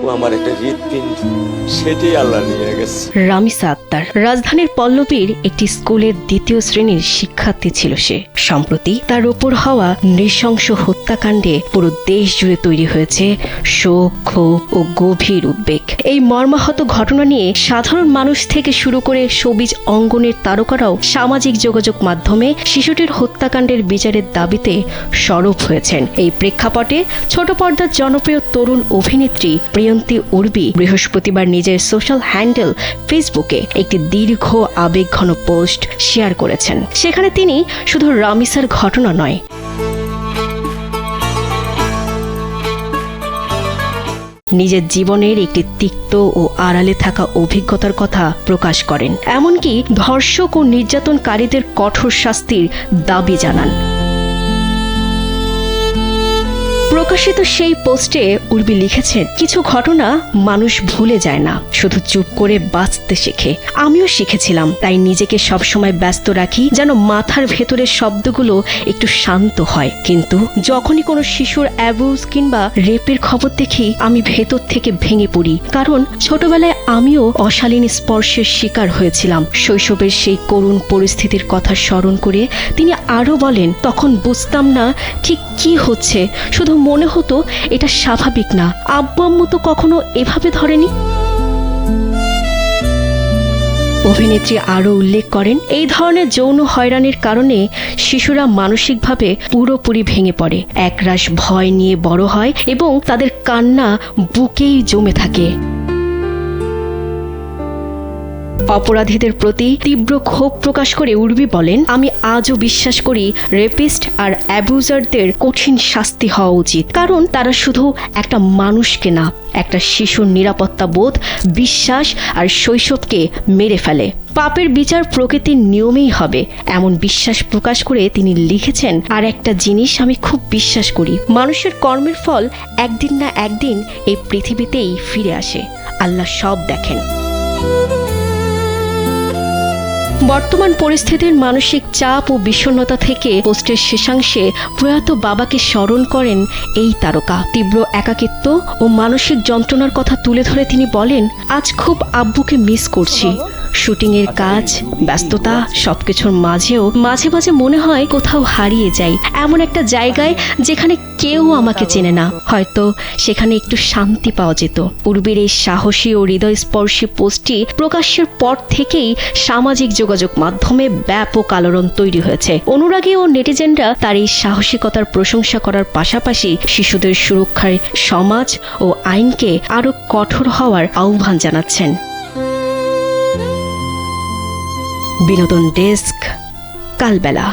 ও আমার একটা হৃৎপিণ্ড, সেটাই আল্লাহ নিয়ে গেছে। রামিসা আক্তার রাজধানীর পল্লবীর একটি স্কুলের ২য় শ্রেণীর শিক্ষার্থী ছিল সে। সম্প্রতি তার ওপর হওয়া নৃশংস হত্যাকাণ্ডে পুরো দেশ জুড়ে তৈরি হয়েছে শোক, ক্ষোভ ও গভীর উদ্বেগ। এই মর্মাহত ঘটনা নিয়ে সাধারণ মানুষ থেকে শুরু করে শোবিজ অঙ্গনের তারকারাও সামাজিক যোগাযোগ মাধ্যমে শিশুটির হত্যাকাণ্ডের বিচারের দাবিতে সরব হয়েছেন। এই প্রেক্ষাপটে ছোট পর্দার জনপ্রিয় তরুণ অভিনেত্রী প্রিয়ন্তী উর্বি বৃহস্পতিবার নিজের সোশ্যাল হ্যান্ডেল ফেসবুকে একটি দীর্ঘ আবেগঘন পোস্ট শেয়ার করেছেন। সেখানে তিনি শুধু রামিসার ঘটনা নয়, নিজের জীবনের একটি তিক্ত ও আড়ালে থাকা অভিজ্ঞতার কথা প্রকাশ করেন। এমনকি ধর্ষক ও নির্যাতনকারীদের কঠোর শাস্তির দাবি জানান। প্রকাশিত সেই পোস্টে উর্বি লিখেছেন, কিছু ঘটনা মানুষ ভুলে যায় না, শুধু চুপ করে বাঁচতে শেখে। আমিও শিখেছিলাম, তাই নিজেকে সবসময় ব্যস্ত রাখি যেন মাথার ভেতরের শব্দগুলো একটু শান্ত হয়। কিন্তু যখনই কোনো শিশুর অ্যাবিউজ কিংবা রেপের খবর দেখি আমি ভেতর থেকে ভেঙে পড়ি, কারণ ছোটবেলায় আমিও অশালীন স্পর্শের শিকার হয়েছিলাম। শৈশবের সেই করুণ পরিস্থিতির কথা স্মরণ করে তিনি আরও বলেন, তখন বুঝতাম না ঠিক কি হচ্ছে, শুধু মনে হতো এটা স্বাভাবিক না। আব্বু আম্মু তো কখনো এভাবে ধরেনি। অভিনেত্রী আরও উল্লেখ করেন, এই ধরনের যৌন হয়রানির কারণে শিশুরা মানসিকভাবে পুরোপুরি ভেঙে পড়ে, একরাশ ভয় নিয়ে বড় হয় এবং তাদের কান্না বুকেই জমে থাকে। অপরাধীদের প্রতি তীব্র ক্ষোভ প্রকাশ করে উর্বি বলেন, আমি আজও বিশ্বাস করি রেপিস্ট আর অ্যাবিউজারদের কঠিন শাস্তি হওয়া উচিত, কারণ তারা শুধু একটা মানুষকে না, একটা শিশুর নিরাপত্তা বোধ, বিশ্বাস আর শৈশবকে মেরে ফেলে। পাপের বিচার প্রকৃতির নিয়মেই হবে, এমন বিশ্বাস প্রকাশ করে তিনি লিখেছেন, আর একটা জিনিস আমি খুব বিশ্বাস করি, মানুষের কর্মের ফল একদিন না একদিন এই পৃথিবীতেই ফিরে আসে। আল্লাহ সব দেখেন। বর্তমান পরিস্থিতির মানসিক চাপ ও বিষণ্ণতা থেকে পোস্টের শেষাংশে প্রয়াত বাবাকে স্মরণ করেন এই তারকা। তীব্র একাকিত্ব ও মানসিক যন্ত্রণার কথা তুলে ধরে তিনি বলেন, আজ খুব আব্বুকে মিস করছি। শুটিংয়ের কাজ, ব্যস্ততা সবকিছুর মাঝেও মাঝে মাঝে মনে হয় কোথাও হারিয়ে যাই, এমন একটা জায়গায় যেখানে কেউ আমাকে চেনে না, হয়তো সেখানে একটু শান্তি পাওয়া যেত। উর্বির এই সাহসী ও হৃদয়স্পর্শী পোস্টটি প্রকাশের পর থেকেই সামাজিক যোগাযোগ মাধ্যমে ব্যাপক আলোড়ন তৈরি হয়েছে। অনুরাগী ও নেটিজেনরা তার এই সাহসিকতার প্রশংসা করার পাশাপাশি শিশুদের সুরক্ষায় সমাজ ও আইনকে আরও কঠোর হওয়ার আহ্বান জানাচ্ছেন। বিনোদন ডেস্ক, কালবেলা।